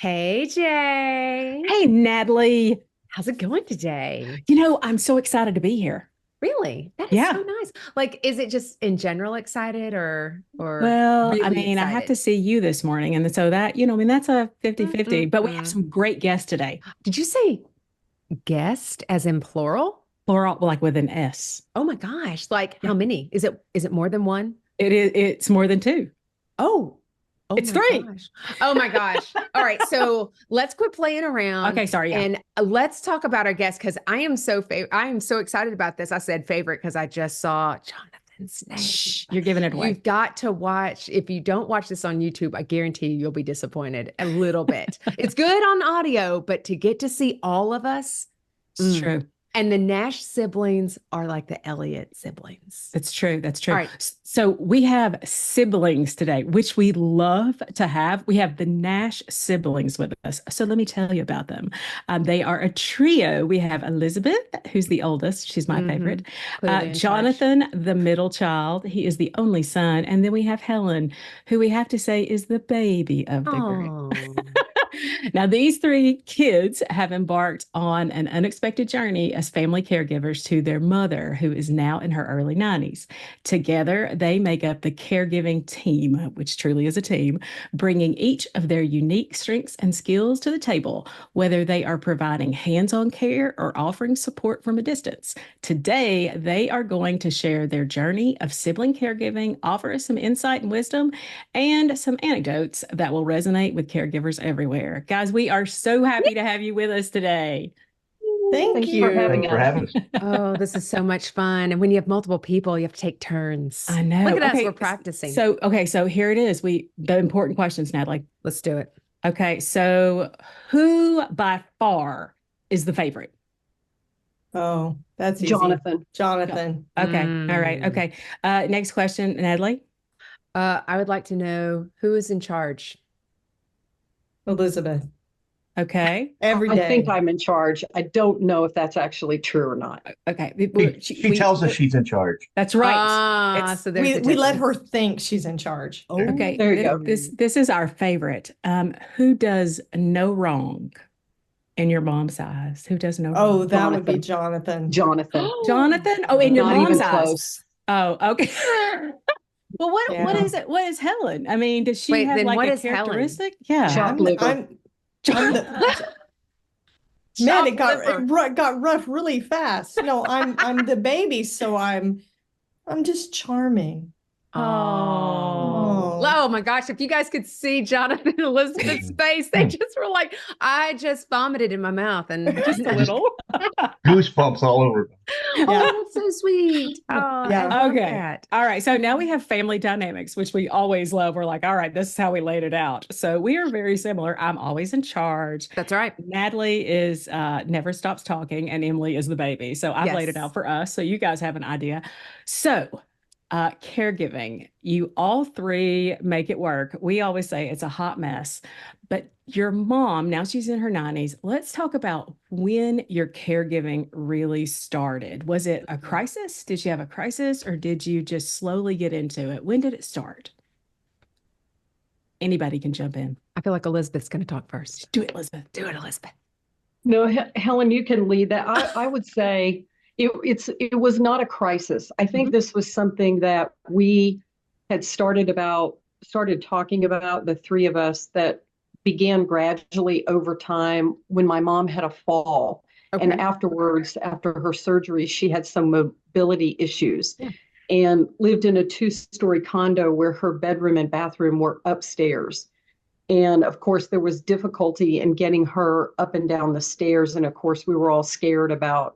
Hey, Jay. Hey, Natalie. How's it going today? I'm so excited to be here. Really? That is so Yeah. nice. Like, is it just in general excited or Well, I really mean, I have to excited? see you this morning. And so that, that's a 50-50. But we have Mm-mm-mm. some great guests today. Did you say guest as in plural? Plural, like with an S. Oh my gosh. Like Yeah. how many? Is it more than one? It's more than two. Oh, oh It's my three. gosh. Oh my gosh. All right. So let's quit playing around Okay, sorry. Yeah. and let's talk about our guest because I am so excited about this. I said favorite because I just saw Jonathan's name. Shh, you're giving it away. You've got to watch. If you don't watch this on YouTube, I guarantee you'll be disappointed a little bit. It's good on audio, but to get to see all of us, It's mm. true. And the Nash siblings are like the Elliott siblings. That's true. That's All true. right. So we have siblings today, which we love to have. We have the Nash siblings with us. So let me tell you about them. They are a trio. We have Elisabeth, who's the oldest. She's my Mm-hmm. favorite. Clearly in charge. Jonathan, the middle child. He is the only son. And then we have Helen, who we have to say is the baby of the group. Oh. Now, these three kids have embarked on an unexpected journey as family caregivers to their mother, who is now in her early 90s. Together, they make up the caregiving team, which truly is a team, bringing each of their unique strengths and skills to the table, whether they are providing hands on care or offering support from a distance. Today, they are going to share their journey of sibling caregiving, offer us some insight and wisdom, and some anecdotes that will resonate with caregivers everywhere. Guys, we are so happy to have you with us today. Thank Thank you for you. having Thanks for us. having us. Oh, this is so much fun. And when you have multiple people, you have to take turns. I know. Look at us, we're Okay. practicing. So here it is. The important questions, Natalie. Let's do it. Okay. So who by far is the favorite? Oh, that's easy. Jonathan. Jonathan. Okay. All right. Mm. Okay. Next question, Natalie. I would like to know who is in charge. Elisabeth. Okay. Every I day. think I'm in charge. I don't know if that's actually true or not. Okay. She tells us she's in charge. That's right. Ah, It's- so there's a we let her difference. think she's in charge. Oh, Okay. there you This, go. this is our favorite. Who does no wrong in your mom's eyes? Who does no Oh, wrong? that would be Jonathan. Jonathan. Jonathan. Jonathan? Oh, in your Not mom's even eyes. close. Oh, okay. Well, what Yeah. is it? What is Helen? I mean, does she Wait, have then like what a is Helen? characteristic? Yeah. Chopped I'm, liver. I'm the, man, it got rough really fast. No, I'm the baby, so I'm just charming. Oh. Oh. Oh my gosh. If you guys could see Jonathan and Elizabeth's face, they just were like, I just vomited in my mouth and Just a little. Goosebumps all over. Oh, that's so sweet. Oh, Yeah. I love Okay. that. All right. So now we have family dynamics, which we always love. We're like, all right, this is how we laid it out. So we are very similar. I'm always in charge. That's right. Natalie is never stops talking, and Emily is the baby. So I've laid it Yes. out for us. So you guys have an idea. So caregiving, you all three make it work. We always say it's a hot mess, but your mom, now she's in her 90s. Let's talk about when your caregiving really started. Was it a crisis? Did you have a crisis, or did you just slowly get into it? When did it start? Anybody can jump in. I feel like Elizabeth's going to talk first. Do it, Elizabeth. Do it, Elizabeth. No, Helen, you can lead that. I would say it was not a crisis. I think this was something that we had started talking about, the three of us, that began gradually over time when my mom had a fall. And Okay. afterwards, after her surgery, she had some mobility issues. Yeah. And lived in a 2-story condo where her bedroom and bathroom were upstairs. And of course, there was difficulty in getting her up and down the stairs. And of course, we were all scared about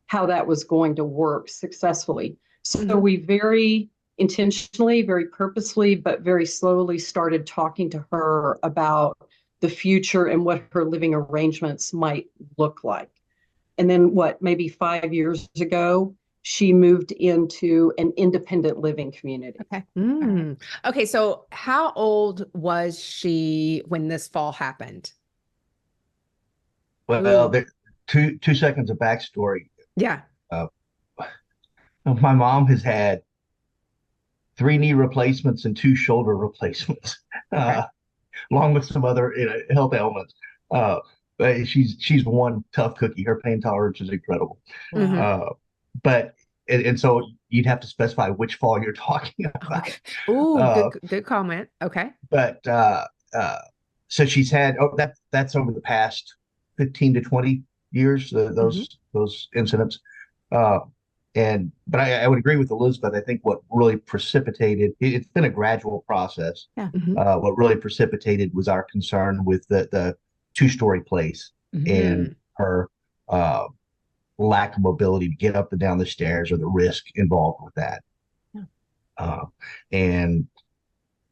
how that was going to work successfully. So we very intentionally, very purposely, but very slowly started talking to her about the future and what her living arrangements might look like. And then maybe 5 years ago, she moved into an independent living community. Okay. Mm. Okay. So how old was she when this fall happened? Well, there, two seconds of backstory. Yeah. Uh, my mom has had 3 knee replacements and 2 shoulder replacements. Okay. along with some other health ailments. But she's one tough cookie. Her pain tolerance is incredible. Mhm. But and so you'd have to specify which fall you're talking about. Okay. Ooh, Uh, good comment. Okay. but so she's had that's over the past 15 to 20 years, Mhm. those incidents. Uh, but I would agree with Elisabeth. I think what really precipitated it's been a gradual process. Yeah. Mhm. What really precipitated was our concern with the two-story place and Mm. her uh, lack of mobility to get up and down the stairs or the risk involved with that. Yeah. And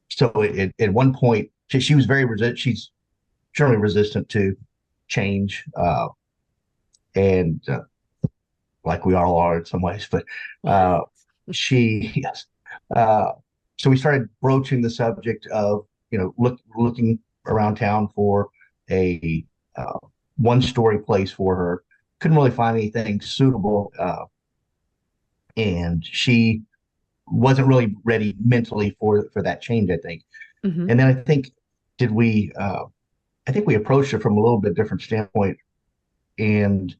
so at one point, she was very resistant. She's generally resistant to change, and like we all are in some ways. But yes. So we started broaching the subject of looking around town for a one-story place for her. Couldn't really find anything suitable, and she wasn't really ready mentally for that change, I think. Mhm. And then did we I think we approached it from a little bit different standpoint and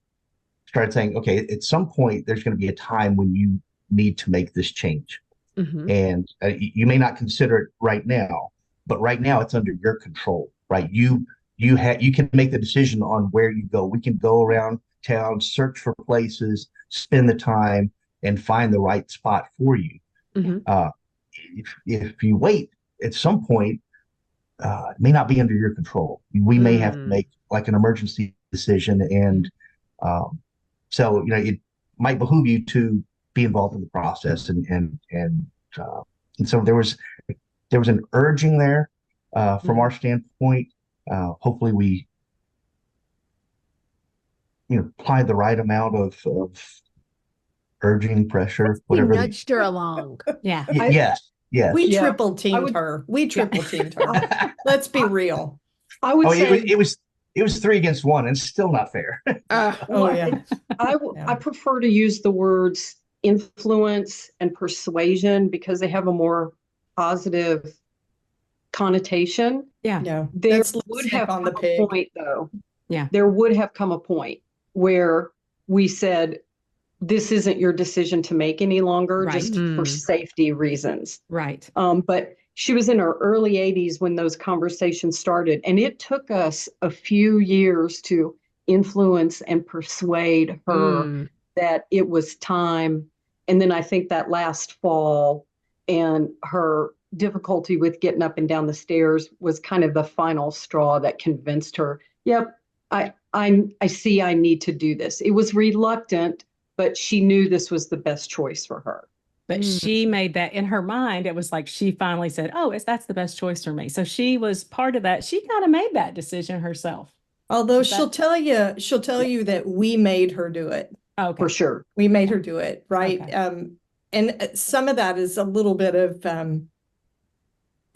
started saying, okay, at some point there's going to be a time when you need to make this change. Mhm. And you may not consider it right now, but right now it's under your control, right? You can make the decision on where you go. We can go around town, search for places, spend the time, and find the right spot for you. Mhm. Uh, if you wait, at some point, it may not be under your control. We may have to Mm. make like an emergency decision, and um, so it might behoove you to be involved in the process, and so there was an urging there from our standpoint. Hopefully, we applied the right amount of urging, pressure, We whatever. nudged her along. Yeah. Yes, yes. We Yeah, triple teamed would- her. We triple teamed her. Let's be real. I would Oh, say it was 3 against 1, and still not fair. Oh, yeah. I prefer to use the words influence and persuasion because they have a more positive connotation. Yeah. Yeah. There That's would lipstick have on the come a pig. point, though. Yeah. There would have come a point where we said, this isn't your decision to make any longer, Right. just for safety reasons. Right. But she was in her early 80s when those conversations started. And it took us a few years to influence and persuade her that it was time. And then I think that last fall and her difficulty with getting up and down the stairs was kind of the final straw that convinced her, yep, I see I need to do this. It was reluctant, but she knew this was the best choice for her. But she made that in her mind. It was like she finally said, oh, that's the best choice for me. So she was part of that. She kind of made that decision herself. Although she'll tell you that we made her do it. Okay. For sure. We made her do it, right? Okay. And some of that is a little bit of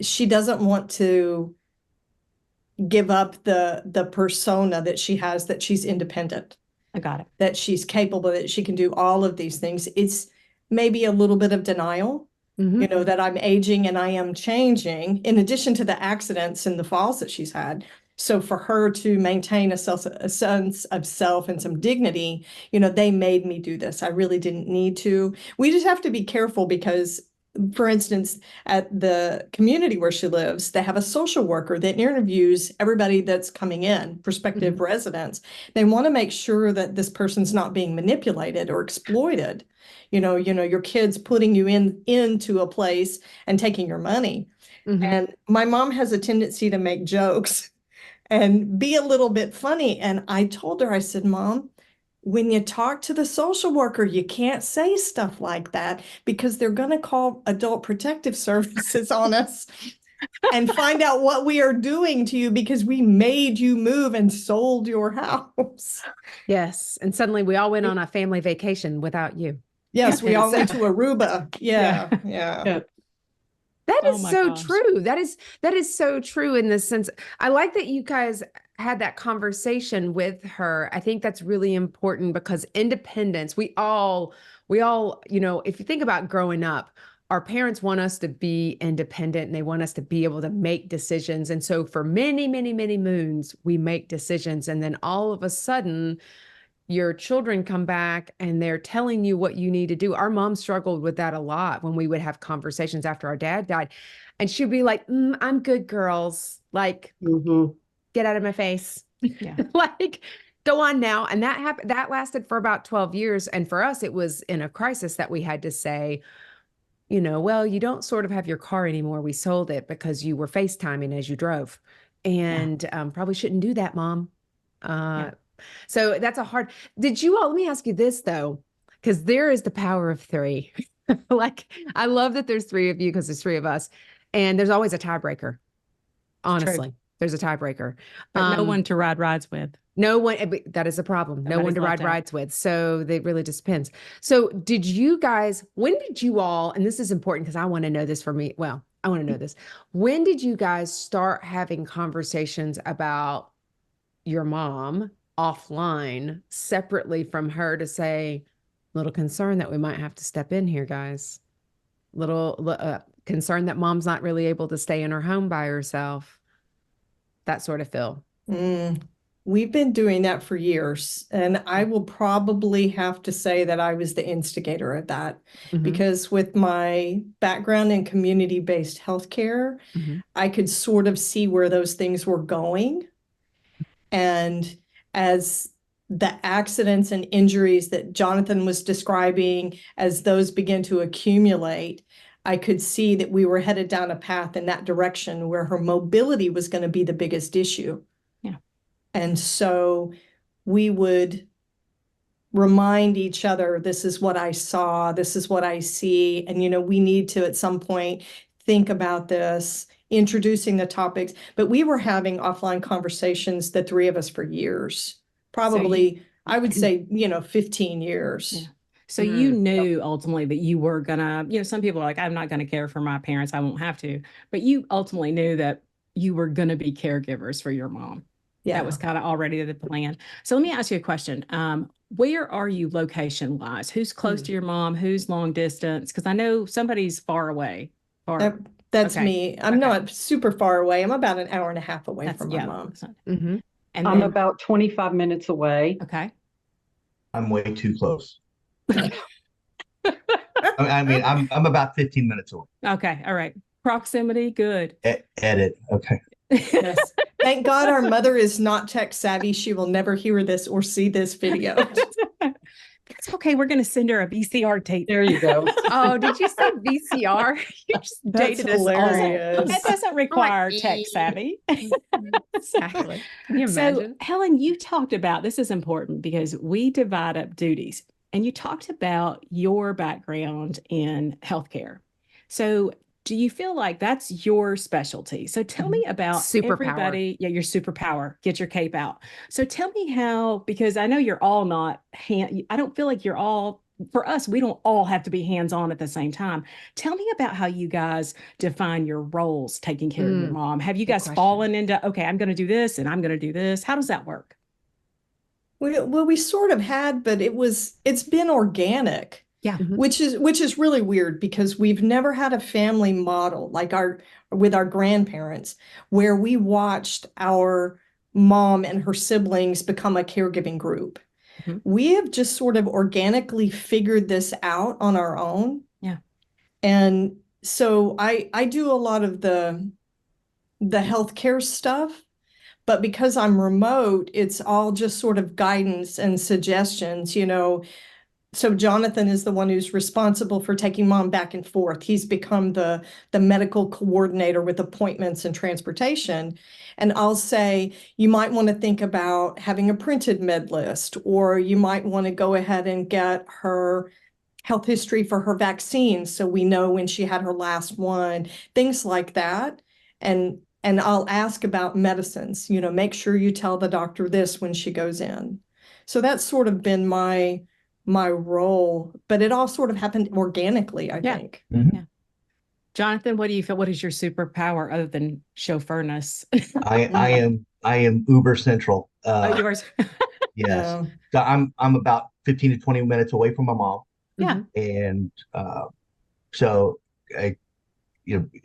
she doesn't want to give up the persona that she has, that she's independent. I got it. That she's capable, that she can do all of these things. It's maybe a little bit of denial, that I'm aging and I am changing, in addition to the accidents and the falls that she's had. So for her to maintain a sense of self and some dignity, they made me do this. I really didn't need to. We just have to be careful because, for instance, at the community where she lives, they have a social worker that interviews everybody that's coming in, prospective residents. They want to make sure that this person's not being manipulated or exploited. Your kids putting you into a place and taking your money. And my mom has a tendency to make jokes and be a little bit funny. And I told her, I said, Mom, when you talk to the social worker, you can't say stuff like that because they're going to call Adult Protective Services on us and find out what we are doing to you because we made you move and sold your house. Yes. And suddenly we all went on a family vacation without you. Yes, we all went to Aruba. Yeah. That Oh is my so gosh. true. That is so true in the sense. I like that you guys had that conversation with her. I think that's really important because independence, we all, if you think about growing up, our parents want us to be independent and they want us to be able to make decisions. And so for many, many, many moons, we make decisions. And then all of a sudden, your children come back and they're telling you what you need to do. Our mom struggled with that a lot when we would have conversations after our dad died. And she'd be like, I'm good, girls. Like, get out of my face. Yeah. Like, go on now. And that happened. That lasted for about 12 years. And for us, it was in a crisis that we had to say, you know, well, you don't sort of have your car anymore. We sold it because you were FaceTiming as you drove. And probably shouldn't do that, Mom. So that's a hard, did you all, let me ask you this though, because there is the power of three. Like, I love that there's three of you because there's three of us and there's always a tiebreaker. Honestly, there's a tiebreaker. But no one to ride rides with. No one, that is a problem. No one to ride rides with. So it really just depends. So did you guys, when did you all, and this is important because I want to know this for me. Well, I want to know this. When did you guys start having conversations about your mom offline separately from her to say, little concern that we might have to step in here, guys. Little concern that mom's not really able to stay in her home by herself. That sort of feel. We've been doing that for years. And I will probably have to say that I was the instigator of that because with my background in community-based healthcare, I could sort of see where those things were going. And as the accidents and injuries that Jonathan was describing, as those began to accumulate, I could see that we were headed down a path in that direction where her mobility was going to be the biggest issue. Yeah. And so we would remind each other, this is what I saw, this is what I see. And, you know, we need to at some point think about this, introducing the topics. But we were having offline conversations, the three of us, for years. Probably, I would say, 15 years. Yeah. So you knew ultimately that you were gonna, some people are like, I'm not gonna care for my parents, I won't have to. But you ultimately knew that you were gonna be caregivers for your mom. Yeah. That was kind of already the plan. So let me ask you a question. Where are you location wise? Who's close to your mom? Who's long distance? Because I know somebody's far away. That's me. I'm not super far away. I'm about an hour and a half away from my mom. And I'm about 25 minutes away. Okay. I'm way too close. I mean, I'm about 15 minutes away. Okay. All right. Proximity. Good. Edit. Okay. Yes. Thank God our mother is not tech savvy. She will never hear this or see this video. It's okay. We're going to send her a VCR tape. There you go. Oh, did you say VCR? You just dated us all. That doesn't require tech savvy. Exactly. Can you imagine? So, Helen, you talked about, this is important because we divide up duties, and you talked about your background in healthcare. So do you feel like that's your specialty? So tell me about everybody. Yeah, your superpower. Get your cape out. So tell me how, because I know you're all not I don't feel like you're all, for us, we don't all have to be hands-on at the same time. Tell me about how you guys define your roles taking care of your mom. Have you guys fallen into, okay, I'm going to do this and I'm going to do this? How does that work? Well, we sort of had, but it's been organic. Yeah. Which is really weird because we've never had a family model like with our grandparents where we watched our mom and her siblings become a caregiving group. We have just sort of organically figured this out on our own. Yeah. And so I do a lot of the healthcare stuff, but because I'm remote, it's all just sort of guidance and suggestions, So Jonathan is the one who's responsible for taking mom back and forth. He's become the medical coordinator with appointments and transportation. And I'll say, you might want to think about having a printed med list, or you might want to go ahead and get her health history for her vaccines so we know when she had her last one, things like that. And I'll ask about medicines, make sure you tell the doctor this when she goes in. So that's sort of been my role, but it all sort of happened organically, I think. Yeah. Jonathan, what do you feel? What is your superpower other than chauffeurness? I am Uber Central. Yours. Yes. So I'm about 15 to 20 minutes away from my mom. Yeah. And so I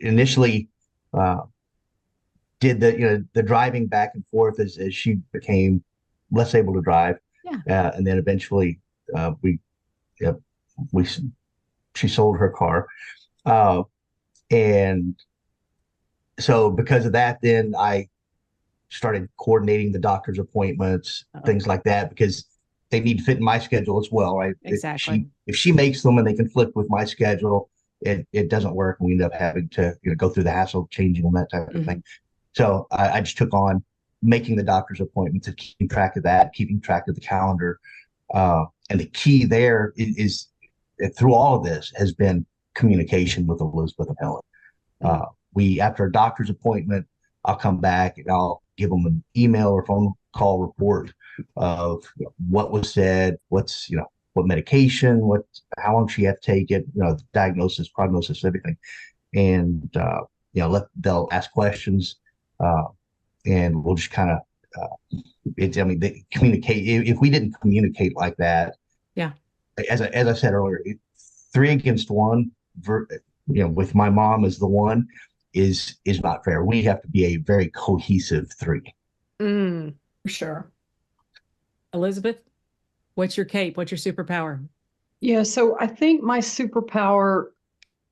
initially did the driving back and forth as she became less able to drive. Yeah. And then eventually we uh, we she sold her car. And so because of that, then I started coordinating the doctor's appointments, things like that, because they need to fit in my schedule as well, right? Exactly. If she makes them and they conflict with my schedule, it doesn't work. And we end up having to go through the hassle of changing them, that type of thing. So I just took on making the doctor's appointments and keeping track of that, keeping track of the calendar. And the key there is through all of this has been communication with Elisabeth and Helen. We, after a doctor's appointment, I'll come back and I'll give them an email or phone call report of what was said, what medication, how long she had to take it, diagnosis, prognosis, everything. And, they'll ask questions, and we'll just kind of, they communicate. If we didn't communicate like that, yeah, as I said earlier, 3 against 1, with my mom as the one is not fair. We have to be a very cohesive 3. For sure. Elisabeth, what's your cape? What's your superpower? Yeah, so I think my superpower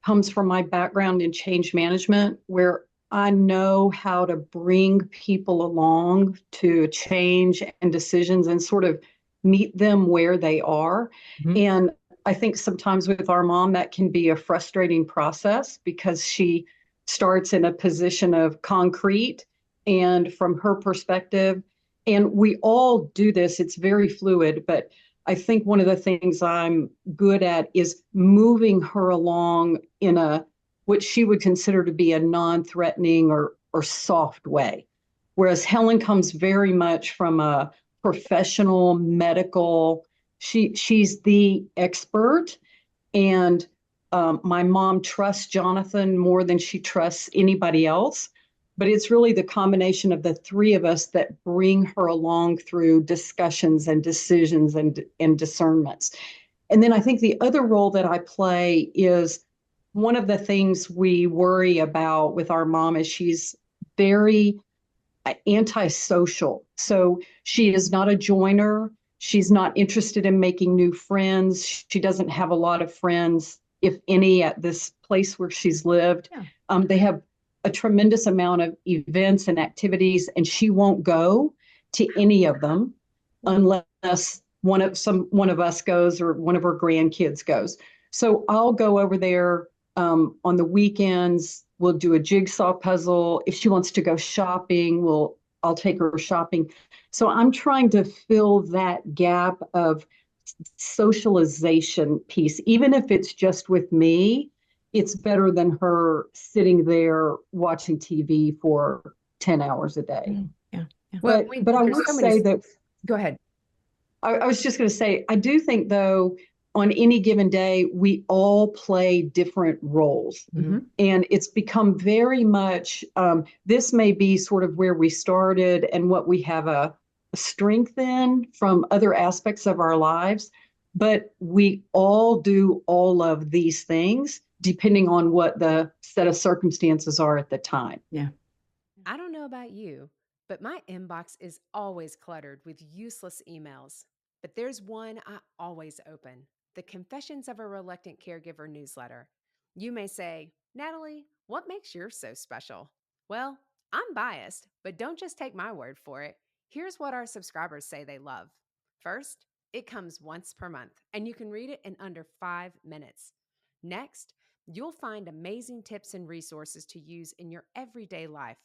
comes from my background in change management, where I know how to bring people along to change and decisions and sort of meet them where they are. And I think sometimes with our mom, that can be a frustrating process because she starts in a position of concrete and from her perspective. And we all do this, it's very fluid, but I think one of the things I'm good at is moving her along in what she would consider to be a non-threatening or soft way. Whereas Helen comes very much from a professional medical, she's the expert. And my mom trusts Jonathan more than she trusts anybody else. But it's really the combination of the 3 of us that bring her along through discussions and decisions and discernments. And then I think the other role that I play is one of the things we worry about with our mom is she's very antisocial. So she is not a joiner. She's not interested in making new friends. She doesn't have a lot of friends, if any, at this place where she's lived. Yeah. They have a tremendous amount of events and activities, and she won't go to any of them unless one of us goes or one of her grandkids goes. So I'll go over there on the weekends. We'll do a jigsaw puzzle. If she wants to go shopping, I'll take her shopping. So I'm trying to fill that gap of socialization piece, even if it's just with me. It's better than her sitting there watching TV for 10 hours a day. Yeah. But I would say that. Go ahead. I was just going to say, I do think, though, on any given day, we all play different roles. And it's become very much, this may be sort of where we started and what we have a strength in from other aspects of our lives. But we all do all of these things depending on what the set of circumstances are at the time. Yeah. I don't know about you, but my inbox is always cluttered with useless emails. But there's one I always open: the Confessions of a Reluctant Caregiver newsletter. You may say, Natalie, what makes yours so special? Well, I'm biased, but don't just take my word for it. Here's what our subscribers say they love. First, it comes once per month, and you can read it in under 5 minutes. Next, you'll find amazing tips and resources to use in your everyday life.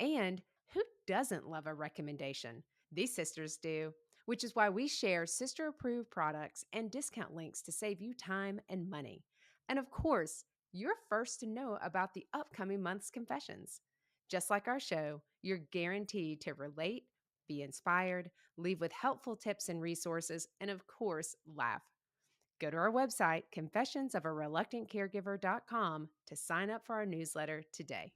And who doesn't love a recommendation? These sisters do, which is why we share sister-approved products and discount links to save you time and money. And of course, you're first to know about the upcoming month's confessions. Just like our show, you're guaranteed to relate, be inspired, leave with helpful tips and resources, and of course, laugh. Go to our website, confessionsofareluctantcaregiver.com, to sign up for our newsletter today.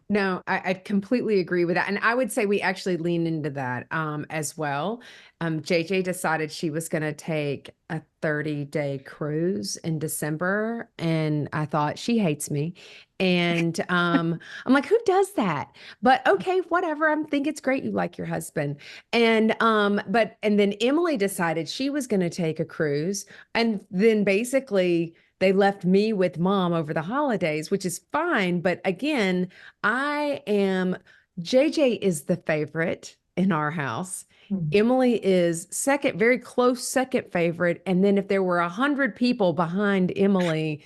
No, I completely agree with that. And I would say we actually lean into that as well. JJ decided she was going to take a 30-day cruise in December. And I thought, she hates me. And I'm like, who does that? But okay, whatever. I think it's great you like your husband. And and then Emily decided she was going to take a cruise. And then basically they left me with mom over the holidays, which is fine. But again, JJ is the favorite in our house. Emily is second, very close second favorite. And then if there were 100 people behind Emily,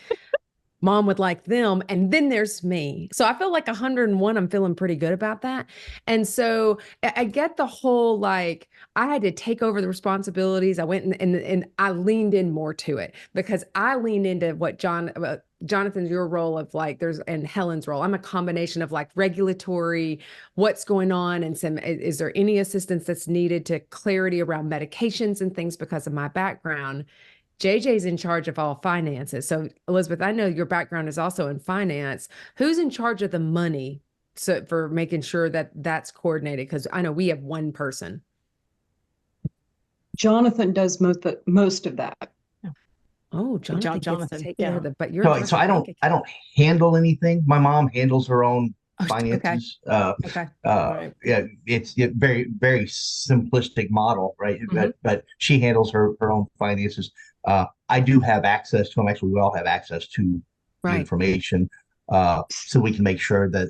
mom would like them. And then there's me. So I feel like 101, I'm feeling pretty good about that. And so I get the whole, like, I had to take over the responsibilities. I went and I leaned in more to it because I leaned into what Jonathan's, your role of like, and Helen's role. I'm a combination of like regulatory, what's going on, and is there any assistance that's needed, to clarity around medications and things because of my background. JJ's in charge of all finances. So Elisabeth, I know your background is also in finance. Who's in charge of the money for making sure that that's coordinated? Because I know we have one person. Jonathan does most of that. Oh, Jonathan gets to take care of but you're so I don't handle anything. My mom handles her own finances. Okay. Yeah, it's very, very simplistic model, right? But she handles her own finances. I do have access to them. Actually, we all have access to the information, so we can make sure that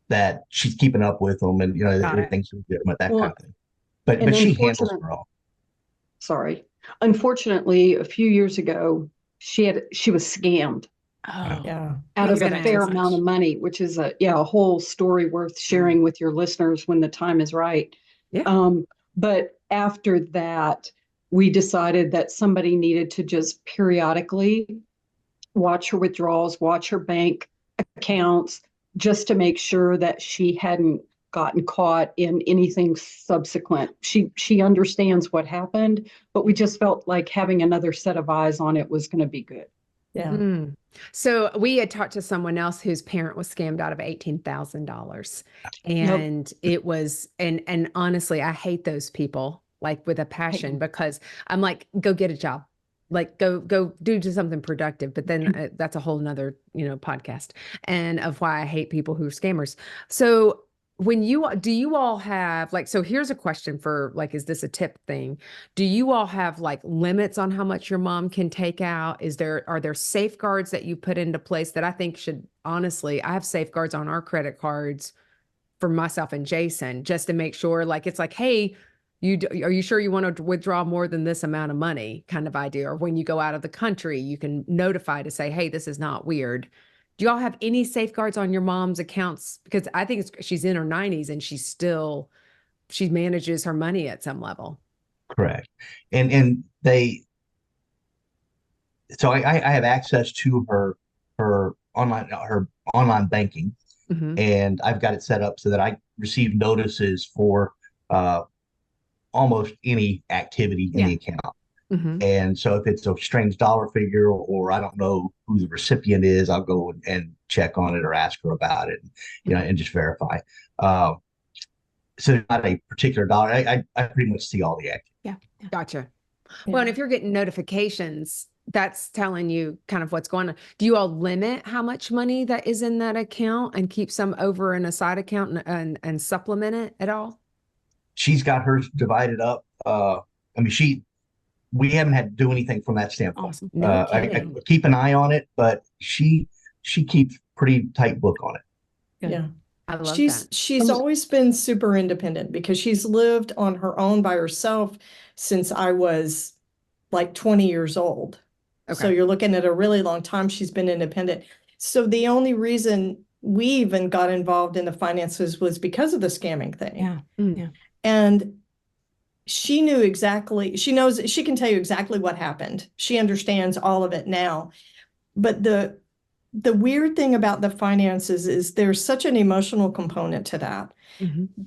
that she's keeping up with them, and everything's legitimate, that kind of thing. But she handles her own. Sorry. Unfortunately, a few years ago, she was scammed. Oh, Yeah. Out of a fair amount of money, which is a whole story worth sharing with your listeners when the time is right. Yeah. But after that, we decided that somebody needed to just periodically watch her withdrawals, watch her bank accounts, just to make sure that she hadn't gotten caught in anything subsequent. She understands what happened, but we just felt like having another set of eyes on it was going to be good. Yeah. So we had talked to someone else whose parent was scammed out of $18,000, and it was, and honestly, I hate those people like with a passion, because I'm like, go get a job, like go do something productive. But then that's a whole nother, podcast, and of why I hate people who are scammers. So do you all have like, so here's a question for like, is this a tip thing? Do you all have like limits on how much your mom can take out? Are there safeguards that you put into place that I think should, honestly, I have safeguards on our credit cards for myself and Jason, just to make sure, like, it's like, hey, are you sure you want to withdraw more than this amount of money kind of idea? Or when you go out of the country, you can notify to say, hey, this is not weird. Do y'all have any safeguards on your mom's accounts? Because I think she's in her 90s and she manages her money at some level. Correct. And so I have access to her online banking, and I've got it set up so that I receive notices for almost any activity in the account. And so if it's a strange dollar figure, or I don't know who the recipient is, I'll go and check on it or ask her about it, and just verify. So not a particular dollar. I pretty much see all the activity. Yeah. Gotcha. Well, and if you're getting notifications, that's telling you kind of what's going on. Do you all limit how much money that is in that account and keep some over in a side account and supplement it at all? She's got hers divided up. We haven't had to do anything from that standpoint. Awesome. No I keep an eye on it, but she keeps pretty tight book on it. Good. Yeah. I love that. She's always been super independent because she's lived on her own by herself since I was like 20 years old. Okay. So you're looking at a really long time she's been independent. So the only reason we even got involved in the finances was because of the scamming thing. Yeah. Yeah. And she can tell you exactly what happened. She understands all of it now. But the weird thing about the finances is there's such an emotional component to that,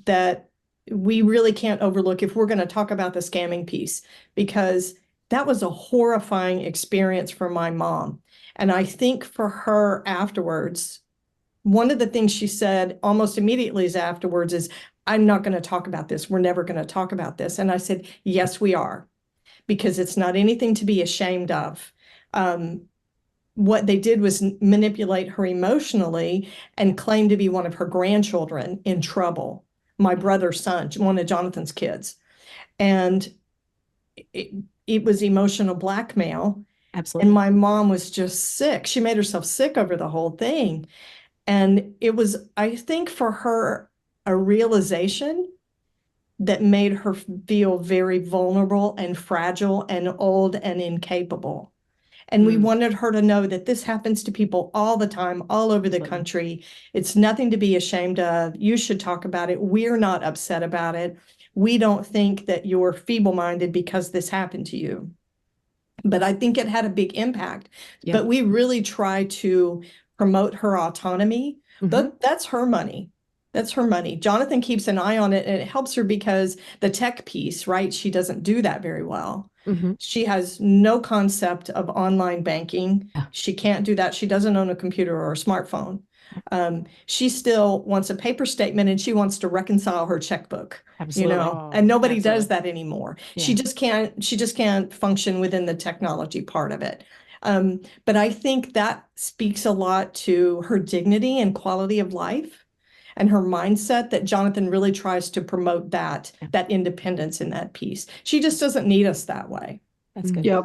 that we really can't overlook if we're going to talk about the scamming piece, because that was a horrifying experience for my mom. And I think for her afterwards, one of the things she said almost immediately afterwards is, I'm not going to talk about this. We're never going to talk about this. And I said, yes, we are, because it's not anything to be ashamed of. What they did was manipulate her emotionally and claim to be one of her grandchildren in trouble, my brother's son, one of Jonathan's kids. And it was emotional blackmail. Absolutely. And my mom was just sick. She made herself sick over the whole thing. And it was, I think, for her, a realization that made her feel very vulnerable and fragile and old and incapable. And we wanted her to know that this happens to people all the time, all over the country. It's nothing to be ashamed of. You should talk about it. We're not upset about it. We don't think that you're feeble-minded because this happened to you. But I think it had a big impact. Yeah. But we really try to promote her autonomy. But that's her money. That's her money. Jonathan keeps an eye on it, and it helps her because the tech piece, right? She doesn't do that very well. She has no concept of online banking. She can't do that. She doesn't own a computer or a smartphone. She still wants a paper statement, and she wants to reconcile her checkbook. Absolutely. You know, and nobody does that anymore. Yeah. She just can't function within the technology part of it. But I think that speaks a lot to her dignity and quality of life, and her mindset, that Jonathan really tries to promote that independence in that piece. She just doesn't need us that way. That's good. Yep.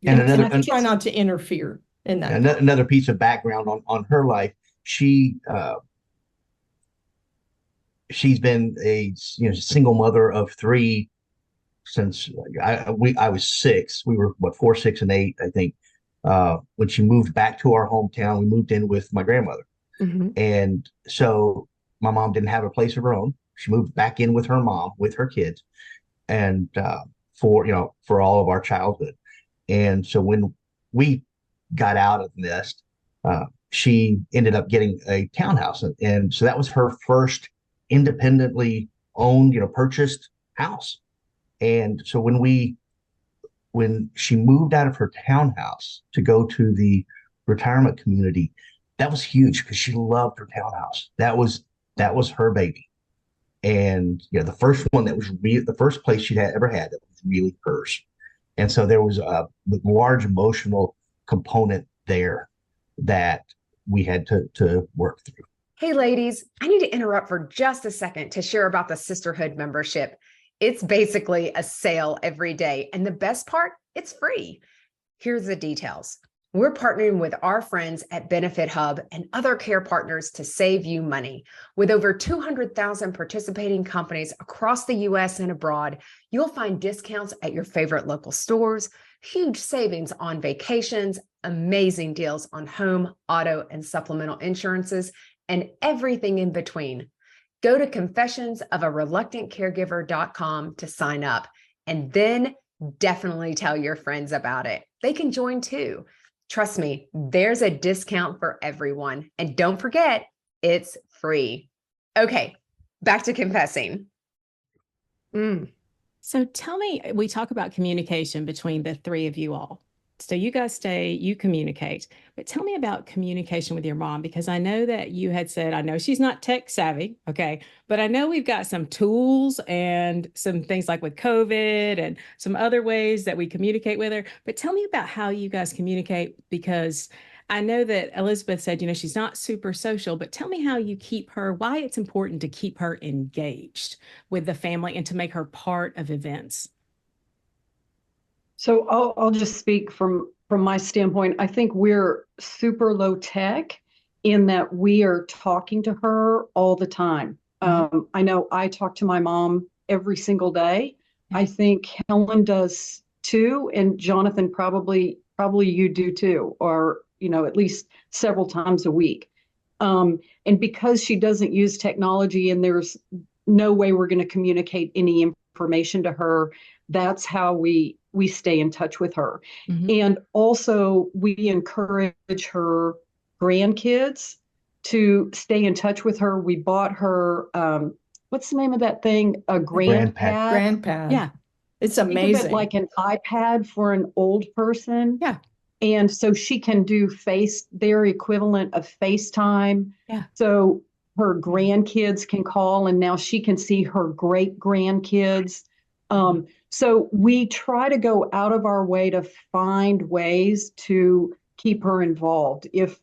And I try not to interfere in that. Another piece of background on her life. She's been a single mother of 3 since I was 6. We were 4, 6, and 8, I think. When she moved back to our hometown, we moved in with my grandmother, and so my mom didn't have a place of her own. She moved back in with her mom, with her kids, and for all of our childhood. And so when we got out of the nest, she ended up getting a townhouse, and so that was her first independently owned, purchased house. And so when she moved out of her townhouse to go to the retirement community, that was huge because she loved her townhouse. That was her baby. And the first one that was the first place she'd ever had that was really hers. And so there was a large emotional component there that we had to work through. Hey, ladies, I need to interrupt for just a second to share about the Sisterhood membership. It's basically a sale every day. And the best part, it's free. Here's the details. We're partnering with our friends at Benefit Hub and other care partners to save you money. With over 200,000 participating companies across the U.S. and abroad, you'll find discounts at your favorite local stores, huge savings on vacations, amazing deals on home, auto, and supplemental insurances, and everything in between. Go to confessionsofareluctantcaregiver.com to sign up, and then definitely tell your friends about it. They can join too. Trust me, there's a discount for everyone. And don't forget, it's free. Okay, back to confessing. So tell me, we talk about communication between the 3 of you all. So you guys you communicate, but tell me about communication with your mom, because I know that you had said, I know she's not tech savvy, okay, but I know we've got some tools and some things like with COVID and some other ways that we communicate with her. But tell me about how you guys communicate, because I know that Elisabeth said, she's not super social, but tell me how you keep her, why it's important to keep her engaged with the family and to make her part of events. So I'll just speak from my standpoint. I think we're super low tech in that we are talking to her all the time. I know I talk to my mom every single day. I think Helen does too, and Jonathan probably you do too, or at least several times a week. And because she doesn't use technology and there's no way we're going to communicate any information to her, that's how we stay in touch with her. And also we encourage her grandkids to stay in touch with her. We bought her, what's the name of that thing? A grandpad. Grandpad. Yeah. It's Think of it amazing. like an iPad for an old person. Yeah. And so she can do their equivalent of FaceTime. Yeah. So her grandkids can call, and now she can see her great grandkids. So we try to go out of our way to find ways to keep her involved. If,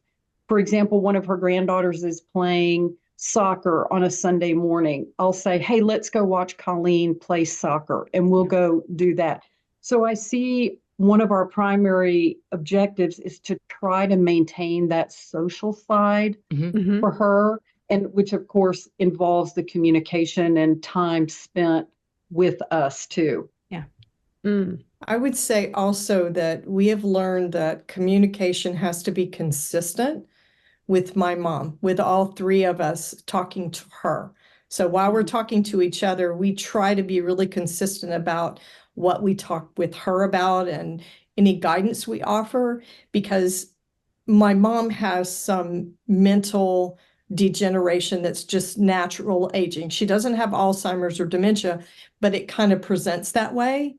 for example, one of her granddaughters is playing soccer on a Sunday morning, I'll say, hey, let's go watch Colleen play soccer, and we'll go do that. So I see one of our primary objectives is to try to maintain that social side for her, and which of course involves the communication and time spent with us too. Yeah. I would say also that we have learned that communication has to be consistent with my mom, with all three of us talking to her. So while we're talking to each other, we try to be really consistent about what we talk with her about and any guidance we offer, because my mom has some mental degeneration that's just natural aging. She doesn't have Alzheimer's or dementia, but it kind of presents that way,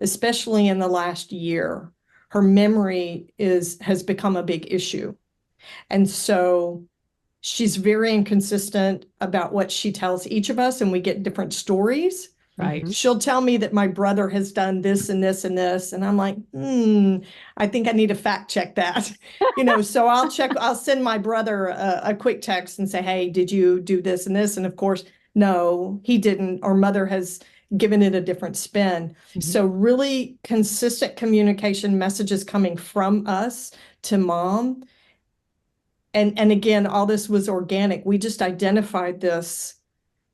especially in the last year. Her memory has become a big issue. And so she's very inconsistent about what she tells each of us, and we get different stories. Right. She'll tell me that my brother has done this and this and this, and I'm like, I think I need to fact check that. So I'll send my brother a quick text and say, hey, did you do this and this? And of course, no, he didn't, or mother has given it a different spin. So really consistent communication, messages coming from us to mom. And again, all this was organic. We just identified this,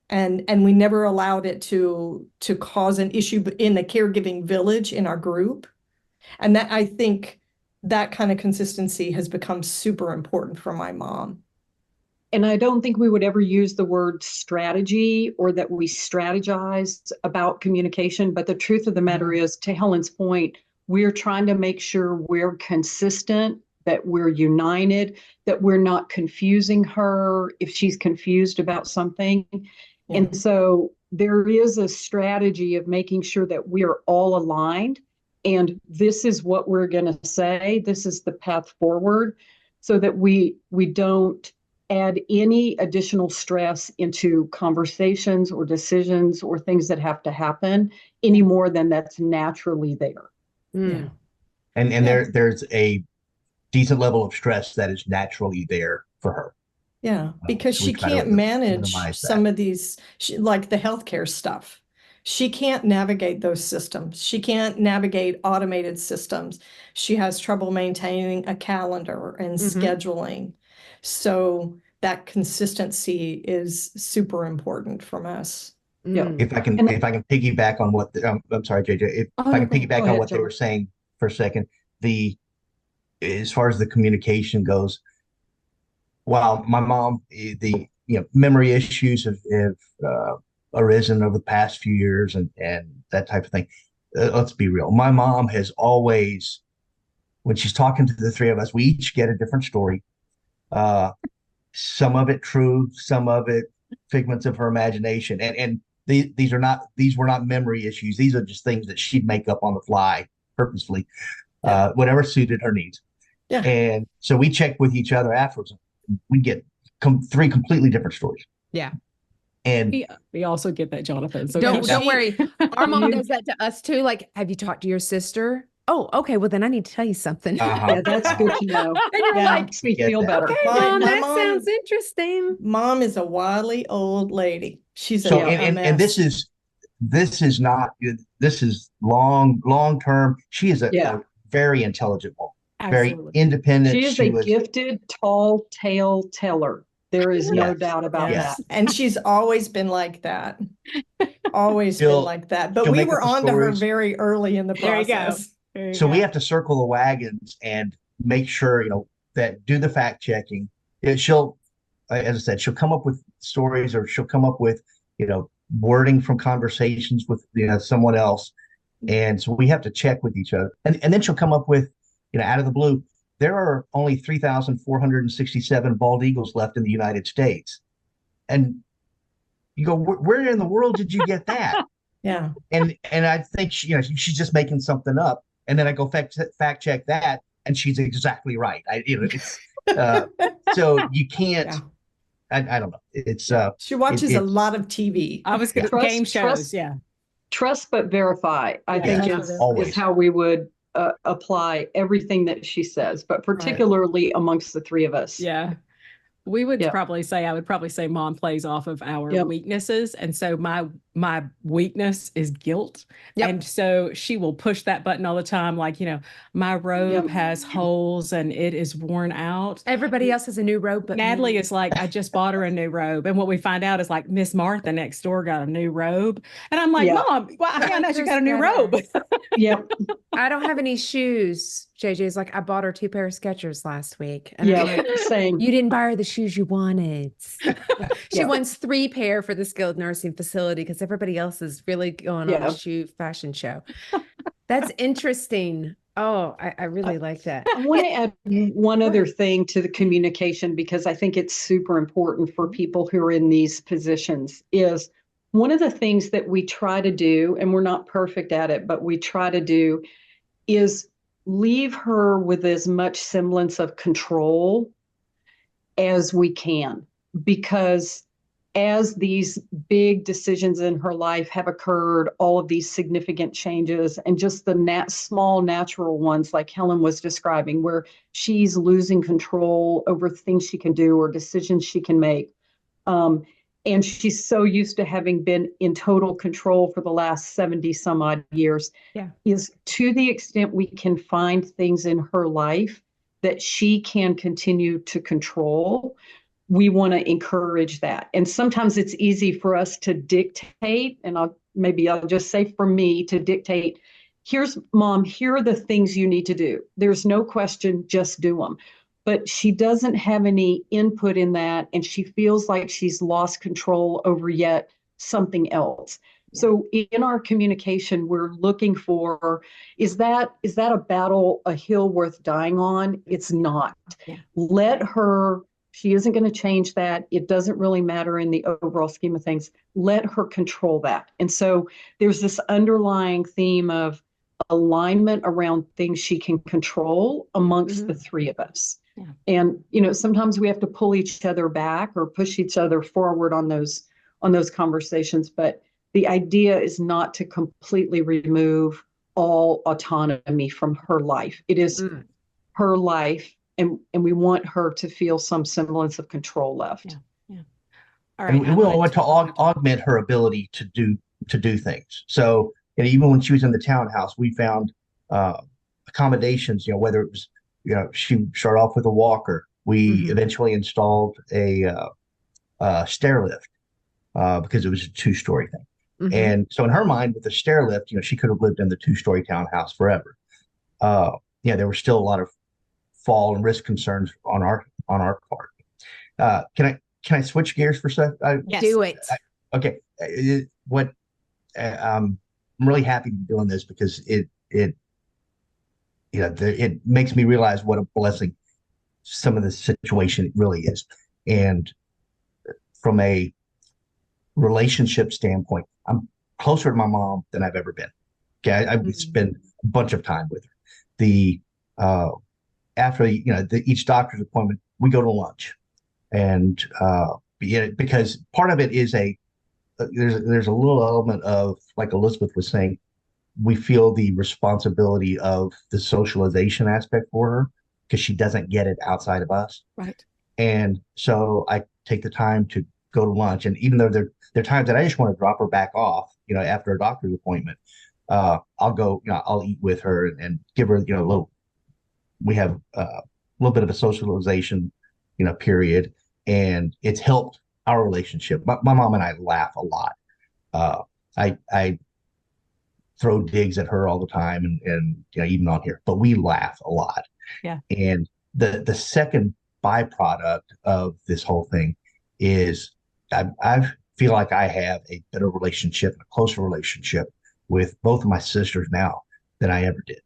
and we never allowed it to cause an issue in the caregiving village in our group. And that, I think, that kind of consistency has become super important for my mom. And I don't think we would ever use the word strategy or that we strategize about communication. But the truth of the matter is, to Helen's point, we're trying to make sure we're consistent, that we're united, that we're not confusing her if she's confused about something. Yeah. And so there is a strategy of making sure that we are all aligned, and this is what we're going to say. This is the path forward, so that we don't add any additional stress into conversations or decisions or things that have to happen any more than that's naturally there. Yeah. And there's a decent level of stress that is naturally there for her. Yeah, because So she can't manage some of these, like the healthcare stuff. She can't navigate those systems. She can't navigate automated systems. She has trouble maintaining a calendar and scheduling. So that consistency is super important from us. Yeah. If I can piggyback on what I'm sorry, JJ. If I can piggyback on what they were saying for a second, as far as the communication goes, while my mom, the memory issues have arisen over the past few years and that type of thing. Let's be real. My mom has always, when she's talking to the three of us, we each get a different story. Some of it true, some of it figments of her imagination. And these were not memory issues. These are just things that she'd make up on the fly purposefully, whatever suited her needs. Yeah. And so we checked with each other afterwards. We get three completely different stories. Yeah. And we also get that, Jonathan. So don't worry. Our mom does that to us too. Like, have you talked to your sister? Oh, okay. Well, then I need to tell you something. Yeah, that's good to know. And you're like, makes me feel better. Okay, Mom, that sounds interesting. Mom is a wily old lady. She's and this is not, this is long term. She is a very intelligent woman. Absolutely. Very independent. She is a gifted tall tale teller. There is no doubt about that. And she's always been like that. Always been like that. But we were on to her very early in the process. There you go. So we have to circle the wagons and make sure, that do the fact checking. She'll, as I said, she'll come up with stories, or she'll come up with, wording from conversations with, someone else. And so we have to check with each other. And then she'll come up with, out of the blue, there are only 3,467 bald eagles left in the United States. And you go, where in the world did you get that? Yeah. And I think she's just making something up. And then I go fact check that, and she's exactly right. It's so you can't. Yeah. I don't know. It's She watches a lot of TV. I was going to game shows. Yeah. Trust but verify, I think is how we would apply everything that she says, but particularly amongst the three of us. Yeah. We would probably say, I would probably say mom plays off of our weaknesses. And so my weakness is guilt. And so she will push that button all the time. Like, my robe has holes and it is worn out. Everybody else has a new robe. But Natalie is like, I just bought her a new robe. And what we find out is like Miss Martha next door got a new robe. And I'm like, Mom, I found out you got a new robe. I don't have any shoes. JJ's like, I bought her 2 pair of Skechers last week. And same. You didn't buy her the shoes you wanted. She wants 3 pair for the skilled nursing facility because everybody else is really going on a shoe fashion show. That's interesting. Oh, I really like that. I want to add one other thing to the communication, because I think it's super important for people who are in these positions. Is one of the things that we try to do, and we're not perfect at it, but we try to do, is leave her with as much semblance of control as we can, because as these big decisions in her life have occurred, all of these significant changes, and just the small natural ones like Helen was describing, where she's losing control over things she can do or decisions she can make. And she's so used to having been in total control for the last 70 some odd years, is to the extent we can find things in her life that she can continue to control, we want to encourage that. And sometimes it's easy for us to dictate, and I'll just say for me to dictate, here's Mom, here are the things you need to do. There's no question, just do them. But she doesn't have any input in that, and she feels like she's lost control over yet something else. So in our communication, we're looking for, is that a battle, a hill worth dying on? It's not. Let her, she isn't going to change that. It doesn't really matter in the overall scheme of things. Let her control that. And so there's this underlying theme of alignment around things she can control amongst the three of us. And, sometimes we have to pull each other back or push each other forward on those conversations. But the idea is not to completely remove all autonomy from her life. It is her life, and we want her to feel some semblance of control left. All right. And we want to augment her ability to do things. So, even when she was in the townhouse, we found accommodations, whether it was, she started off with a walker. We eventually installed a stair lift because it was a 2-story thing. And so in her mind, with the stair lift, she could have lived in the 2-story townhouse forever. There were still a lot of fall and risk concerns on our part. Can I switch gears for a sec? Yes. Do it. Okay. I'm really happy to be doing this because it makes me realize what a blessing some of the situation really is. And from a relationship standpoint, I'm closer to my mom than I've ever been. Okay. I've spent a bunch of time with her. After each doctor's appointment, we go to lunch, and because part of it is there's a little element of, like Elisabeth was saying, we feel the responsibility of the socialization aspect for her because she doesn't get it outside of us. Right. And so I take the time to go to lunch. And even though there are times that I just want to drop her back off, after a doctor's appointment, I'll go, I'll eat with her and give her, we have a little bit of a socialization, period. And it's helped our relationship. My mom and I laugh a lot. I throw digs at her all the time and even on here, but we laugh a lot. Yeah. And the second byproduct of this whole thing is I feel like I have a better relationship, a closer relationship with both of my sisters now than I ever did.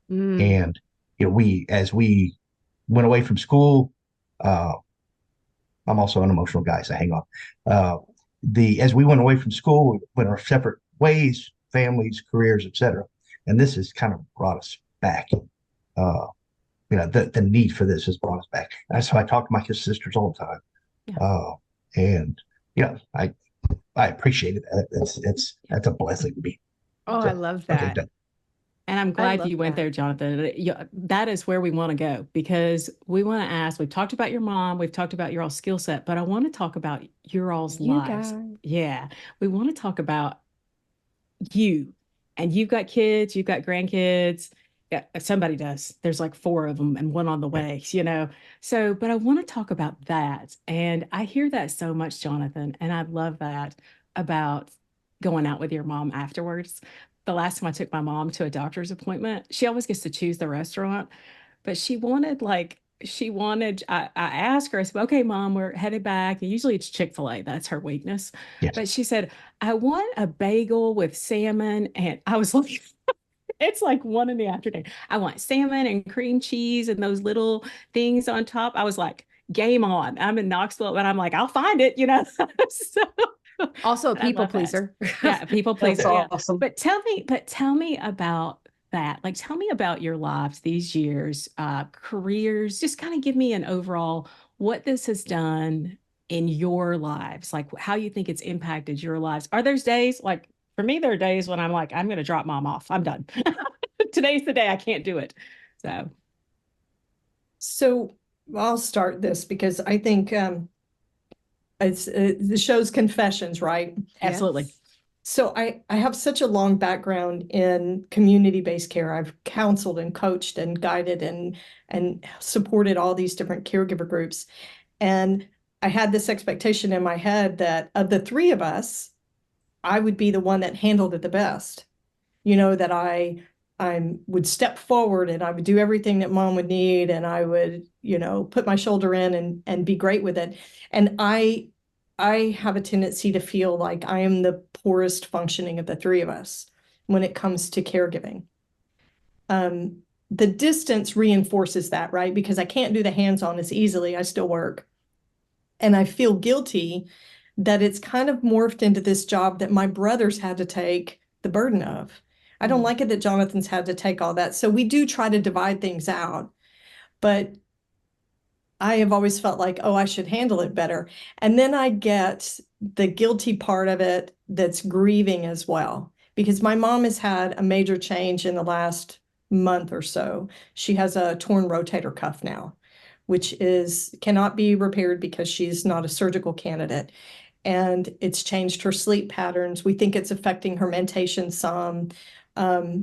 And as we went away from school, I'm also an emotional guy, so hang on. As we went away from school, went our separate ways, families, careers, etc. And this has kind of brought us back. The need for this has brought us back. That's how I talk to my sisters all the time. Yeah. And yeah, I appreciate it. That's a blessing to me. Oh, I love that. Okay, and I'm glad you went there, Jonathan. That is where we want to go, because we want to ask, we've talked about your mom, we've talked about your all's skill set, but I want to talk about your all's lives. Guys. Yeah. We want to talk about you, and you've got kids, you've got grandkids. Yeah, somebody does. There's like 4 of them and one on the way, So, but I want to talk about that. And I hear that so much, Jonathan. And I love that about going out with your mom afterwards. The last time I took my mom to a doctor's appointment, she always gets to choose the restaurant, but I asked her, I said, okay, Mom, we're headed back. And usually it's Chick-fil-A. That's her weakness. Yes. But she said, I want a bagel with salmon. And I was like, it's like 1 p.m. I want salmon and cream cheese and those little things on top. I was like, game on. I'm in Knoxville, but I'm like, I'll find it, So, also a people pleaser. Yeah, a people pleaser. That's yeah. awesome. But tell me about that. Like, tell me about your lives these years, careers. Just kind of give me an overall what this has done in your lives, like how you think it's impacted your lives. Are there days like? For me, there are days when I'm like, I'm going to drop Mom off. I'm done. Today's the day I can't do it. So I'll start this because I think it's the show's confessions, right? Absolutely. Yes. So I have such a long background in community-based care. I've counseled and coached and guided and supported all these different caregiver groups. And I had this expectation in my head that of the 3 of us, I would be the one that handled it the best. That I would step forward and I would do everything that Mom would need, and I would, put my shoulder in and be great with it. And I have a tendency to feel like I am the poorest functioning of the 3 of us when it comes to caregiving. The distance reinforces that, right? Because I can't do the hands-on as easily. I still work. And I feel guilty that it's kind of morphed into this job that my brothers had to take the burden of. I don't like it that Jonathan's had to take all that. So we do try to divide things out, but I have always felt like, oh, I should handle it better. And then I get the guilty part of it that's grieving as well, because my mom has had a major change in the last month or so. She has a torn rotator cuff now, which cannot be repaired because she's not a surgical candidate. And it's changed her sleep patterns. We think it's affecting her mentation some.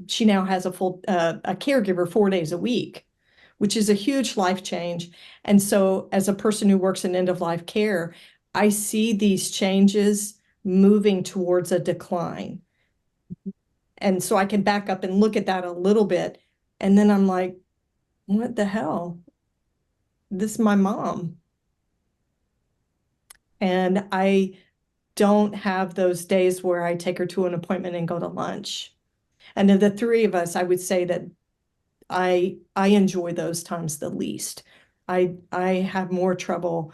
She now has a caregiver 4 days a week, which is a huge life change. And so as a person who works in end-of-life care, I see these changes moving towards a decline. And so I can back up and look at that a little bit. And then I'm like, what the hell? This is my mom. And I don't have those days where I take her to an appointment and go to lunch. And of the 3 of us, I would say that I enjoy those times the least. I have more trouble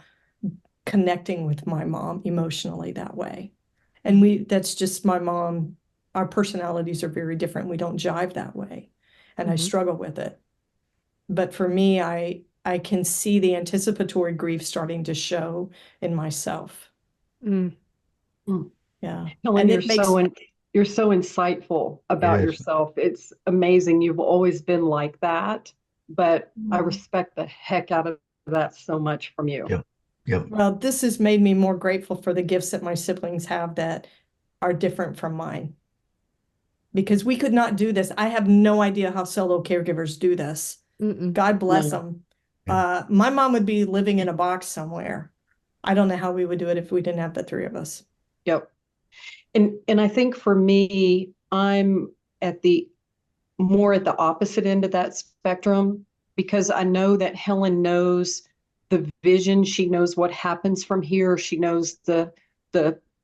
connecting with my mom emotionally that way. And that's just my mom. Our personalities are very different. We don't jive that way. And I struggle with it. But for me, I can see the anticipatory grief starting to show in myself. Yeah. Helen, you're so insightful about yourself. It's amazing. You've always been like that, but I respect the heck out of that so much from you. Yep. Well, this has made me more grateful for the gifts that my siblings have that are different from mine. Because we could not do this. I have no idea how solo caregivers do this. God bless them. My mom would be living in a box somewhere. I don't know how we would do it if we didn't have the 3 of us. Yep. And I think for me, I'm more at the opposite end of that spectrum, because I know that Helen knows the vision. She knows what happens from here. She knows the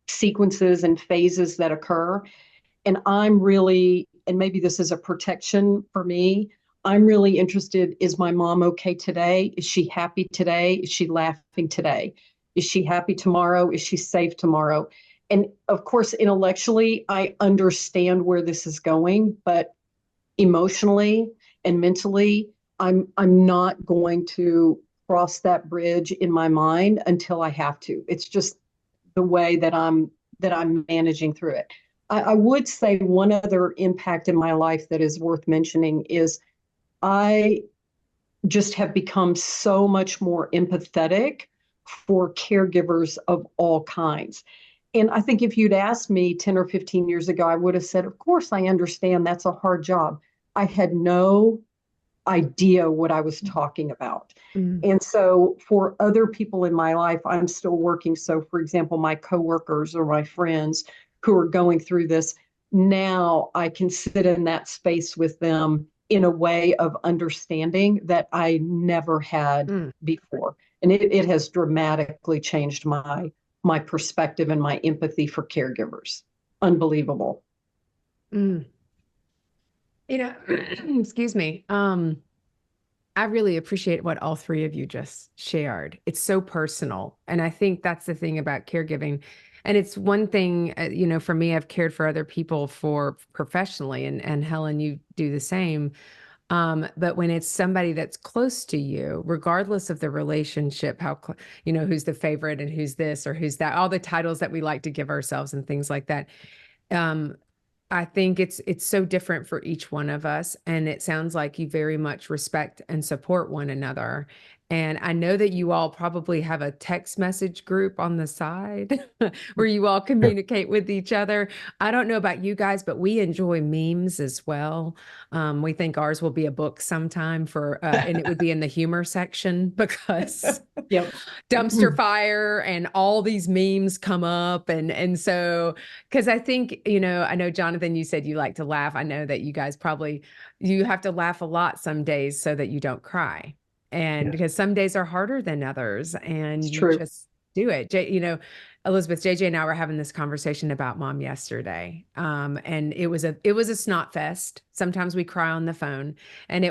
sequences and phases that occur. And I'm really, and maybe this is a protection for me, I'm really interested, is my mom okay today? Is she happy today? Is she laughing today? Is she happy tomorrow? Is she safe tomorrow? And of course, intellectually, I understand where this is going, but emotionally and mentally, I'm not going to cross that bridge in my mind until I have to. It's just the way that I'm managing through it. I would say one other impact in my life that is worth mentioning is I just have become so much more empathetic for caregivers of all kinds. And I think if you'd asked me 10 or 15 years ago, I would have said, of course, I understand that's a hard job. I had no idea what I was talking about. And so for other people in my life, I'm still working. So for example, my coworkers or my friends who are going through this, now I can sit in that space with them in a way of understanding that I never had before. And it has dramatically changed my perspective and my empathy for caregivers. Unbelievable. Excuse me. I really appreciate what all three of you just shared. It's so personal. And I think that's the thing about caregiving. And it's one thing, for me, I've cared for other people for professionally, and Helen, you do the same. But when it's somebody that's close to you, regardless of the relationship, who's the favorite and who's this or who's that, all the titles that we like to give ourselves and things like that. I think it's so different for each one of us. And it sounds like you very much respect and support one another. And I know that you all probably have a text message group on the side where you all communicate with each other. I don't know about you guys, but we enjoy memes as well. We think ours will be a book sometime and it would be in the humor section because dumpster fire and all these memes come up. And so, because I think, I know, Jonathan, you said you like to laugh. I know that you guys you have to laugh a lot some days so that you don't cry. And because some days are harder than others, and you just do it. Elisabeth, JJ and I were having this conversation about mom yesterday. And it was a snot fest. Sometimes we cry on the phone, and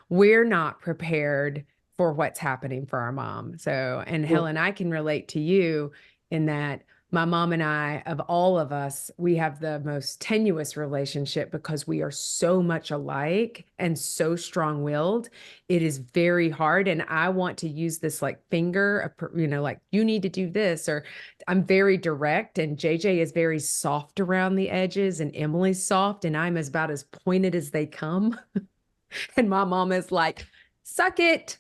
we're not prepared for what's happening for our mom. So, and Helen, I can relate to you in that my mom and I, of all of us, we have the most tenuous relationship because we are so much alike and so strong-willed. It is very hard. And I want to use this like finger, like you need to do this, or I'm very direct, and JJ is very soft around the edges and Emily's soft, and I'm about as pointed as they come. And my mom is like, suck it.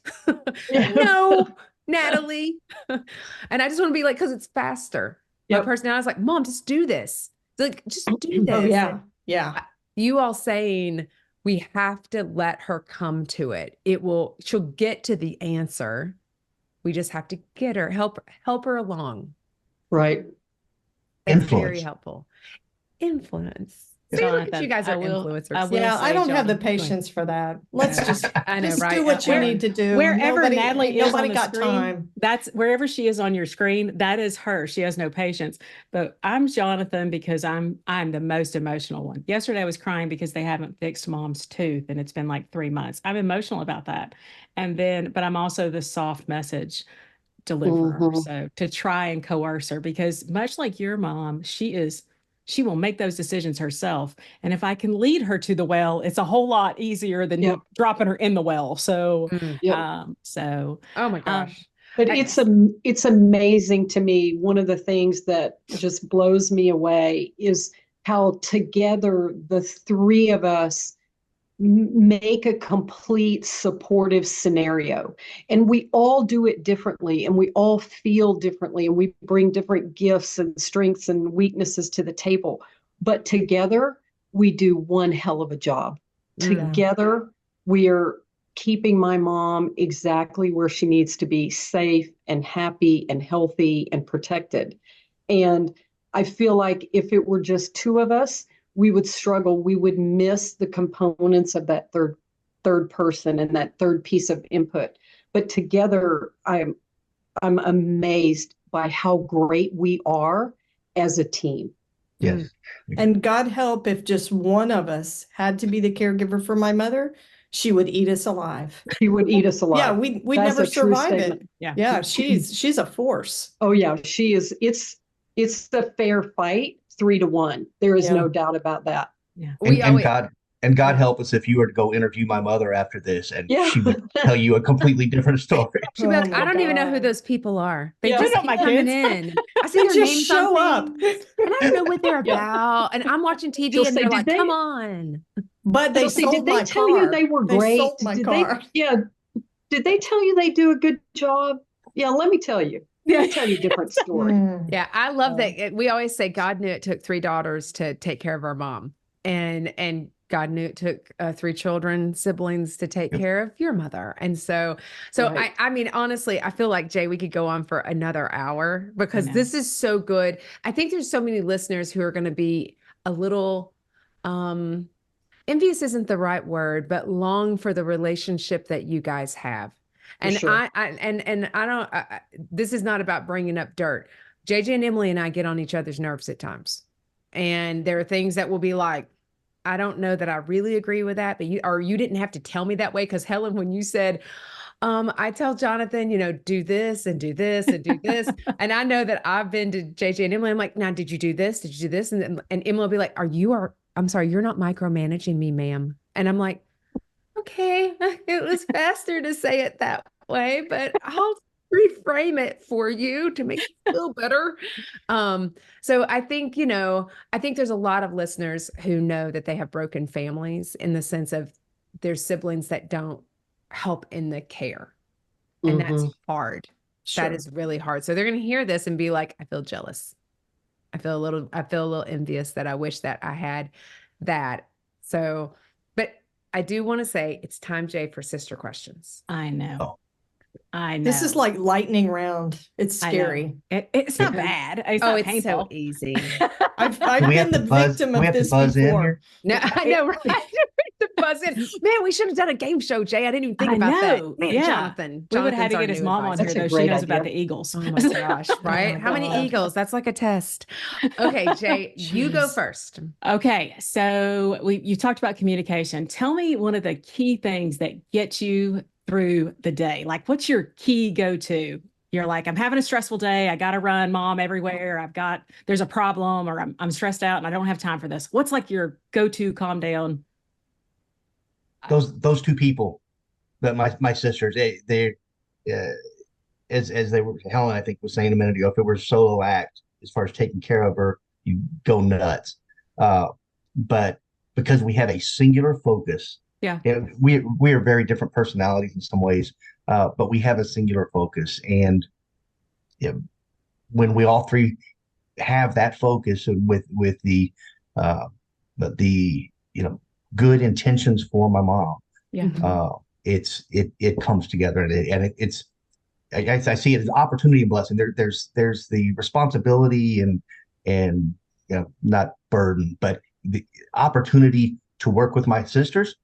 No, Natalie. And I just want to be like, because it's faster. My personality is like, Mom, just do this. Like, just do this. Oh, yeah. Yeah. You all saying we have to let her come to it. She'll get to the answer. We just have to get her, help her along. Right. That's very helpful. Influence. See, look at you guys are influencers. I don't have the patience for that. Let's just, I know, just right? do what you need to do. Wherever Natalie is on the got screen, time. that's wherever she is on your screen. That is her. She has no patience. But I'm Jonathan because I'm the most emotional one. Yesterday I was crying because they haven't fixed mom's tooth, and it's been like 3 months. I'm emotional about that. But I'm also the soft message deliverer. So to try and coerce her, because much like your mom, she will make those decisions herself. And if I can lead her to the well, it's a whole lot easier than dropping her in the well. So, oh my gosh. But it's amazing to me. One of the things that just blows me away is how together the three of us make a complete supportive scenario. And we all do it differently, and we all feel differently, and we bring different gifts and strengths and weaknesses to the table. But together, we do one hell of a job. Together, we are keeping my mom exactly where she needs to be, safe and happy and healthy and protected. And I feel like if it were just two of us, we would struggle. We would miss the components of that third person and that third piece of input. But together, I'm amazed by how great we are as a team. Yes. And God help if just one of us had to be the caregiver for my mother, she would eat us alive. She would eat us alive. Yeah, we'd never survive it. Yeah. Yeah, she's a force. Oh yeah, she is. it's the fair fight, 3-1. There is Yeah. no doubt about that. Yeah. And God help us if you were to go interview my mother after this, and Yeah. she would tell you a completely different story. She'd be like, Oh my I don't even know who God. those people are. They Yeah. just They're keep not my coming kids. in. I see They their just names show on up. things, and I don't know what they're Yeah. about. And I'm watching TV She'll and say, they're "Did like, they-" come on. But they She'll say, sold "Did they my tell you car. they were They great? sold my Did car. did they tell you they do a good job? Yeah, let me tell you. Let me tell you a different story." Yeah, I love that. We always say God knew it took 3 daughters to take care of our mom. And God knew it took 3 children, siblings to take care of your mother. And so Right. I mean, honestly, I feel like, Jay, we could go on for another hour because know. this is so good. I think there's so many listeners who are going to be a little, envious isn't the right word, but long for the relationship that you guys have. And sure. I don't, this is not about bringing up dirt. JJ and Emily and I get on each other's nerves at times. And there are things that will be like, I don't know that I really agree with that, but you didn't have to tell me that way. Cause Helen, when you said, I tell Jonathan, do this and do this and do this. And I know that I've been to JJ and Emily. I'm like, now, did you do this? Did you do this? And Emily will be like, I'm sorry, you're not micromanaging me, ma'am. And I'm like, okay, it was faster to say it that way, but I'll reframe it for you to make you feel better. So I think, I think there's a lot of listeners who know that they have broken families in the sense of their siblings that don't help in the care. And that's hard. Sure. That is really hard. So they're going to hear this and be like, I feel jealous. I feel a little envious that I wish that I had that. So, but I do want to say it's time, Jay, for sister questions. I know. Oh. I know. This is like lightning round. It's scary. It's not bad. It's not painful. So easy. I've Do we been the victim of this before. No, I know, right? The buzz in. Man, we should have done a game show, Jay. I didn't even think I about know. that. Man, Yeah. Jonathan. We would have Jonathan's to our get his new mom on advisor. here, That's a though. She great knows about idea. the Eagles. Oh my gosh, right? my How many God. Eagles? That's like a test. Okay, Jay, you go Jeez. first. Okay, so you talked about communication. Tell me one of the key things that get you through the day. Like, what's your key go-to? You're like, I'm having a stressful day. I got to run mom everywhere. There's a problem, or I'm stressed out and I don't have time for this. What's like your go-to calm down? Those 2 people, that my sisters, they as they were, Helen, I think, was saying a minute ago, if it were a solo act, as far as taking care of her, you go nuts. But because we have a singular focus, and we are very different personalities in some ways, but we have a singular focus. And when we all 3 have that focus, and with the good intentions for my mom, it comes together, and it's I see it as opportunity and blessing. There's the responsibility and not burden, but the opportunity to work with my sisters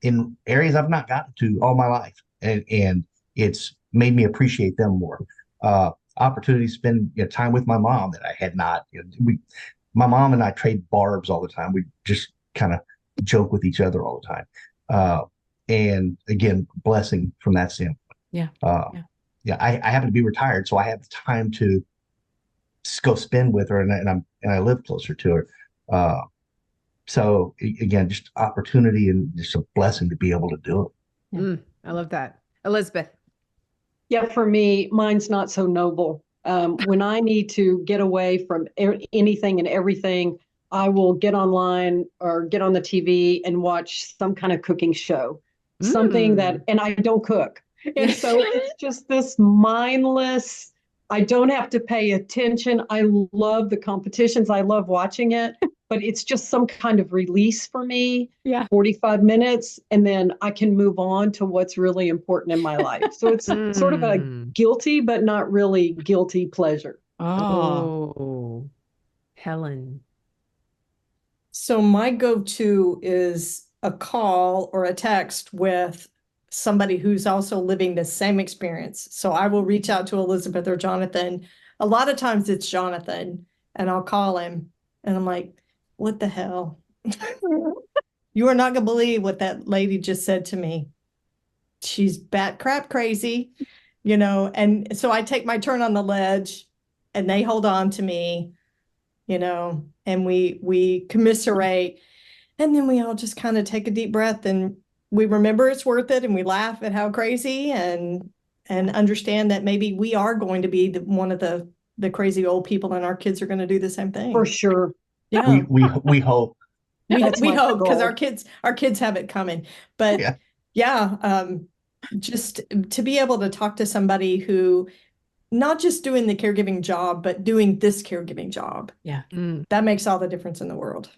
in areas I've not gotten to all my life, and it's made me appreciate them more. Opportunity to spend time with my mom that I had not. My mom and I trade barbs all the time. We just kind of joke with each other all the time, and again, blessing from that standpoint. I happen to be retired, so I have time to go spend with her, and I live closer to her. So again, just opportunity and just a blessing to be able to do it. I love that. Elisabeth. Yeah, for me, mine's not so noble. When I need to get away from anything and everything, I will get online or get on the TV and watch some kind of cooking show, something and I don't cook. And so it's just this mindless, I don't have to pay attention. I love the competitions. I love watching it, but it's just some kind of release for me. 45 minutes, and then I can move on to what's really important in my life. So it's sort of a guilty, but not really guilty pleasure. Oh, Helen. So my go-to is a call or a text with somebody who's also living the same experience. So I will reach out to Elisabeth or Jonathan. A lot of times it's Jonathan, and I'll call him and I'm like, what the hell? You are not going to believe what that lady just said to me. She's bat crap crazy, and so I take my turn on the ledge and they hold on to me, you know, and we commiserate, and then we all just kind of take a deep breath and we remember it's worth it, and we laugh at how crazy and understand that maybe we are going to be one of the crazy old people, and our kids are going to do the same thing. For sure. Yeah. We hope. We hope, because goal. our kids have it coming. But yeah, just to be able to talk to somebody who not just doing the caregiving job, but doing this caregiving job. Yeah. That makes all the difference in the world.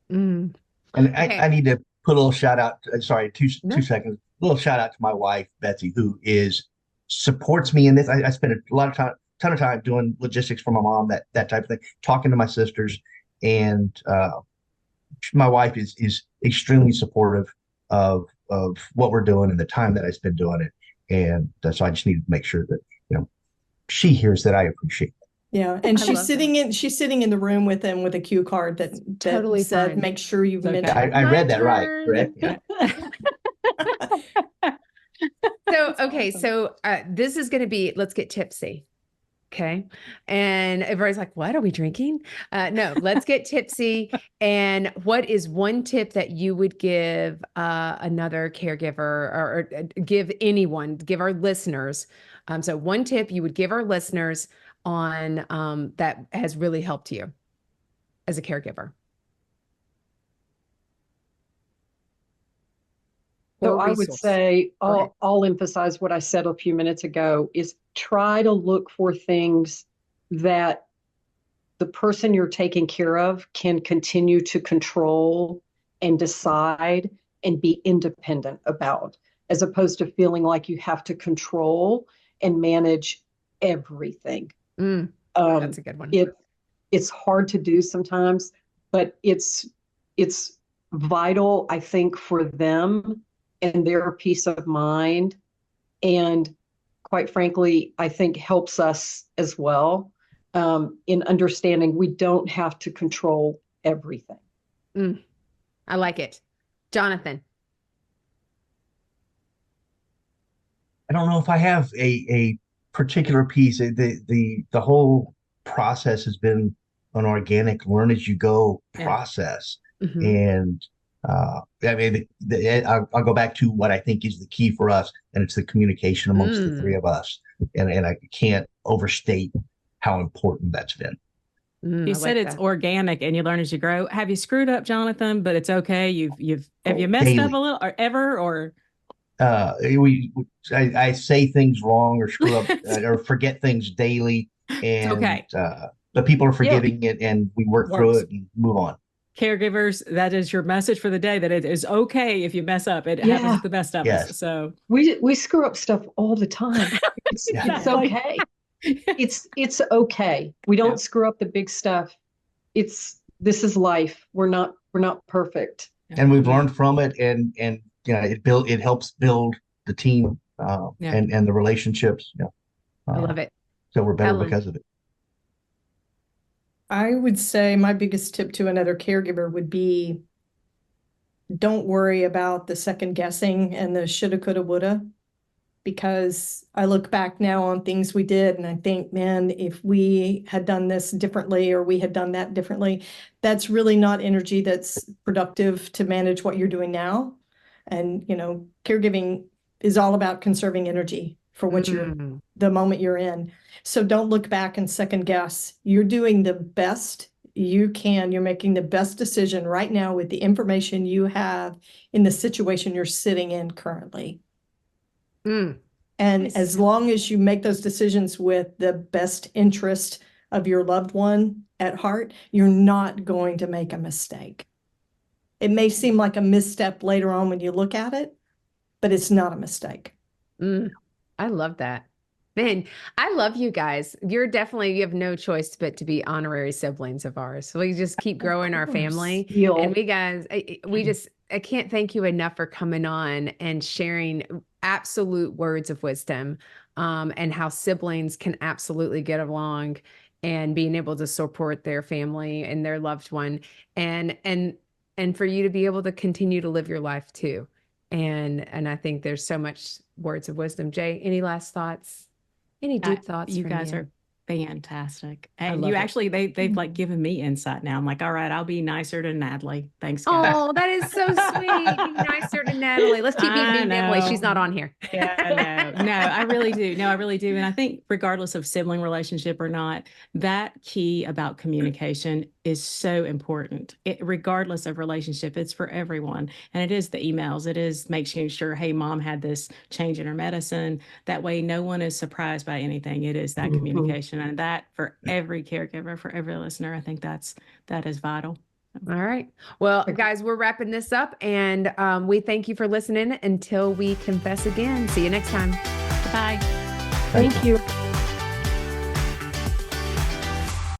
And I need to put a little shout out. Sorry, two seconds. A little shout out to my wife, Betsy, who supports me in this. I spent a ton of time doing logistics for my mom, that type of thing, talking to my sisters, and my wife is extremely supportive of what we're doing and the time that I spend doing it. And so I just need to make sure that, you know, she hears that I appreciate it. Yeah, and she's sitting in the room with them with a cue card that Totally said, fine. "Make sure you've Okay. mentioned." I read that right, correct? Yeah. So, okay, so this is going to be, let's get tipsy. Okay. And everybody's like, what are we drinking? No, let's get tipsy. And what is one tip that you would give another caregiver, or give anyone, give our listeners? So one tip you would give our listeners on that has really helped you as a caregiver. So I would say, I'll emphasize what I said a few minutes ago, is try to look for things that the person you're taking care of can continue to control and decide and be independent about, as opposed to feeling like you have to control and manage everything. That's a good one. It's hard to do sometimes, but it's vital, I think, for them and their peace of mind. And quite frankly, I think helps us as well in understanding we don't have to control everything. I like it. Jonathan. I don't know if I have a particular piece. The whole process has been an organic learn as you go process. And I mean, I'll go back to what I think is the key for us, and it's the communication amongst the three of us. And I can't overstate how important that's been. You said it's organic and you learn as you grow. Have you screwed up, Jonathan? But it's okay. Have you messed up a little, or ever, or? I say things wrong or screw up or forget things daily, and but people are forgiving it, and we work through it and move on. Caregivers, that is your message for the day, that it is okay if you mess up. It happens to the best of us. So we screw up stuff all the time. It's okay. It's okay. We don't screw up the big stuff. This is life. We're not perfect. And we've learned from it, and you know, it helps build the team and the relationships. I love it. So we're better Helen. because of it. I would say my biggest tip to another caregiver would be, don't worry about the second guessing and the shoulda, coulda, woulda, because I look back now on things we did and I think, man, if we had done this differently or we had done that differently, that's really not energy that's productive to manage what you're doing now. And, you know, caregiving is all about conserving energy for what the moment you're in. So don't look back and second guess. You're doing the best you can. You're making the best decision right now with the information you have in the situation you're sitting in currently. And as long as you make those decisions with the best interest of your loved one at heart, you're not going to make a mistake. It may seem like a misstep later on when you look at it, but it's not a mistake. I love that. Man, I love you guys. You have no choice but to be honorary siblings of ours. So we just keep growing our family. And I can't thank you enough for coming on and sharing absolute words of wisdom, and how siblings can absolutely get along and being able to support their family and their loved one, and for you to be able to continue to live your life too. And I think there's so much words of wisdom. Jay, any last thoughts? Any deep thoughts? You guys are Fantastic. I And love you it. actually, they've like given me insight now. I'm like, all right, I'll be nicer to Natalie. Thanks, guys. Oh, that is so sweet. Be nicer to Natalie. Let's keep being I mean to Emily. know. She's not on here. Yeah, no, I really do. No, I really do. And I think regardless of sibling relationship or not, that key about communication is so important. Regardless of relationship, it's for everyone. And it is the emails. It is making sure, hey, mom had this change in her medicine. That way, no one is surprised by anything. It is that communication. And that for every caregiver, for every listener, I think that is vital. All right. Well, guys, we're wrapping this up, and we thank you for listening until we confess again. See you next time. Bye. Thank you.